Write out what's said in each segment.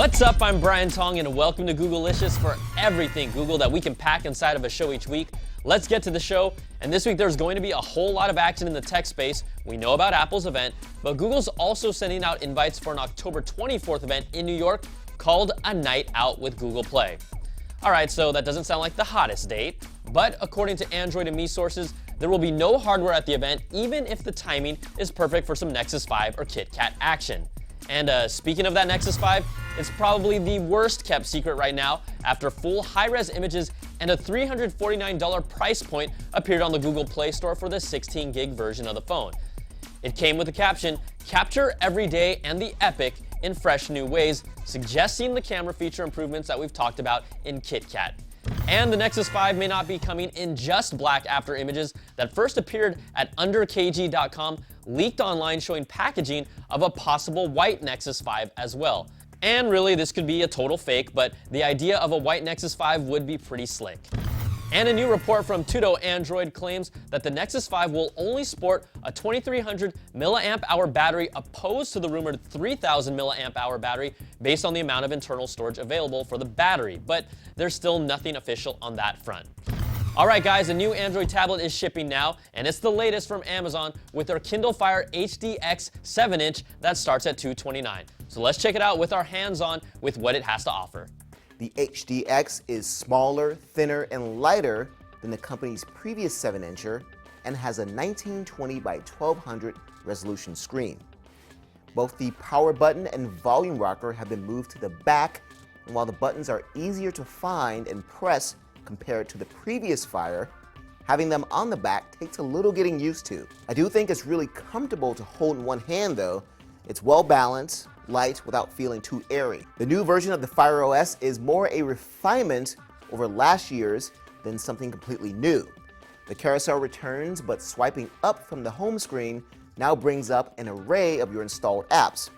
What's up? I'm Brian Tong and welcome to Googlicious for everything Google that we can pack inside of a show each week. Let's get to the show. And this week there's going to be a whole lot of action in the tech space. We know about Apple's event, but Google's also sending out invites for an October 24th event in New York called A Night Out with Google Play. Alright, so that doesn't sound like the hottest date, but according to Android and Me sources, there will be no hardware at the event, even if the timing is perfect for some Nexus 5 or KitKat action. And speaking of that Nexus 5, it's probably the worst kept secret right now after full high-res images and a $349 price point appeared on the Google Play Store for the 16 gig version of the phone. It came with the caption, "Capture every day and the epic in fresh new ways," suggesting the camera feature improvements that we've talked about in KitKat. And the Nexus 5 may not be coming in just black after images that first appeared at underkg.com leaked online showing packaging of a possible white Nexus 5 as well. And really, this could be a total fake, but the idea of a white Nexus 5 would be pretty slick. And a new report from Tudo Android claims that the Nexus 5 will only sport a 2300 milliamp hour battery opposed to the rumored 3000 milliamp hour battery based on the amount of internal storage available for the battery, but there's still nothing official on that front. Alright guys, a new Android tablet is shipping now, and it's the latest from Amazon with their Kindle Fire HDX 7-inch that starts at $229. So let's check it out with our hands on with what it has to offer. The HDX is smaller, thinner, and lighter than the company's previous 7-incher and has a 1920 by 1200 resolution screen. Both the power button and volume rocker have been moved to the back, and while the buttons are easier to find and press compared to the previous Fire, having them on the back takes a little getting used to. I do think it's really comfortable to hold in one hand though. It's well balanced, light without feeling too airy. The new version of the Fire OS is more a refinement over last year's than something completely new. The carousel returns, but swiping up from the home screen now brings up an array of your installed apps.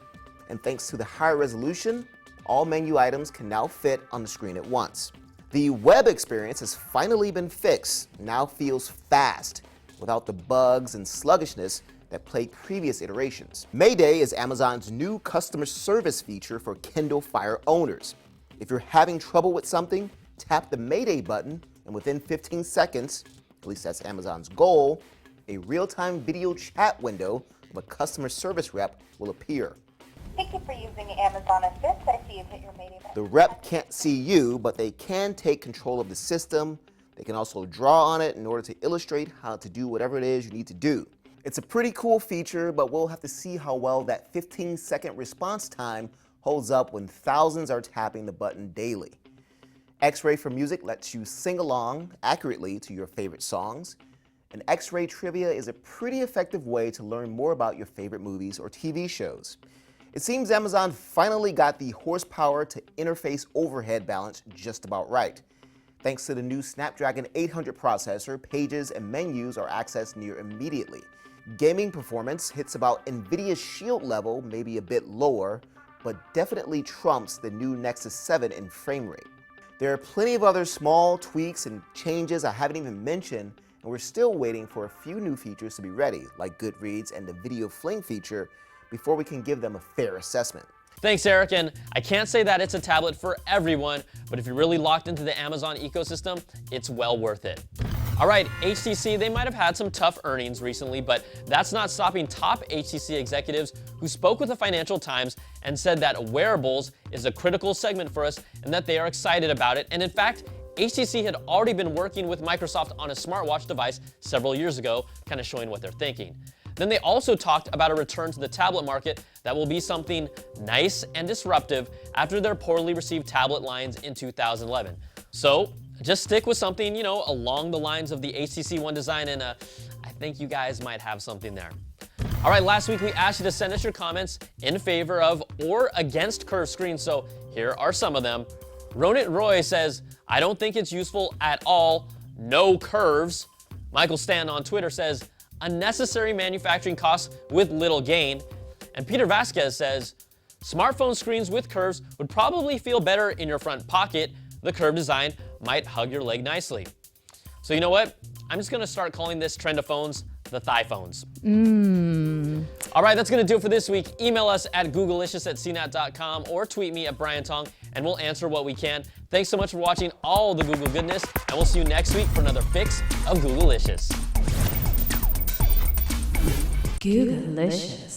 And thanks to the higher resolution, all menu items can now fit on the screen at once. The web experience has finally been fixed, now feels fast, without the bugs and sluggishness that plagued previous iterations. Mayday is Amazon's new customer service feature for Kindle Fire owners. If you're having trouble with something, tap the Mayday button, and within 15 seconds, at least that's Amazon's goal, a real-time video chat window of a customer service rep will appear. Thank you for using Amazon Assist. I see you've hit your Mayday button. The rep can't see you, but they can take control of the system. They can also draw on it in order to illustrate how to do whatever it is you need to do. It's a pretty cool feature, but we'll have to see how well that 15-second response time holds up when thousands are tapping the button daily. X-Ray for Music lets you sing along accurately to your favorite songs. And X-Ray Trivia is a pretty effective way to learn more about your favorite movies or TV shows. It seems Amazon finally got the horsepower to interface overhead balance just about right. Thanks to the new Snapdragon 800 processor, pages and menus are accessed near immediately. Gaming performance hits about NVIDIA's Shield level, maybe a bit lower, but definitely trumps the new Nexus 7 in frame rate. There are plenty of other small tweaks and changes I haven't even mentioned, and we're still waiting for a few new features to be ready, like Goodreads and the Video Fling feature, before we can give them a fair assessment. Thanks, Eric, and I can't say that it's a tablet for everyone, but if you're really locked into the Amazon ecosystem, it's well worth it. Alright, HTC, they might have had some tough earnings recently, but that's not stopping top HTC executives who spoke with the Financial Times and said that wearables is a critical segment for us and that they are excited about it. And in fact, HTC had already been working with Microsoft on a smartwatch device several years ago, kind of showing what they're thinking. Then they also talked about a return to the tablet market that will be something nice and disruptive after their poorly received tablet lines in 2011. So just stick with something, along the lines of the HTC One design, and I think you guys might have something there. All right, last week we asked you to send us your comments in favor of or against curved screens, so here are some of them. Ronit Roy says, "I don't think it's useful at all. No curves." Michael Stan on Twitter says, "Unnecessary manufacturing costs with little gain." And Peter Vasquez says, "Smartphone screens with curves would probably feel better in your front pocket. The curved design might hug your leg nicely." So you know what? I'm just gonna start calling this trend of phones the thigh phones. All right, that's going to do it for this week. Email us at Googlicious@cnat.com or tweet me at Brian Tong, and we'll answer what we can. Thanks so much for watching all the Google goodness, and we'll see you next week for another fix of Googlicious. Googlicious.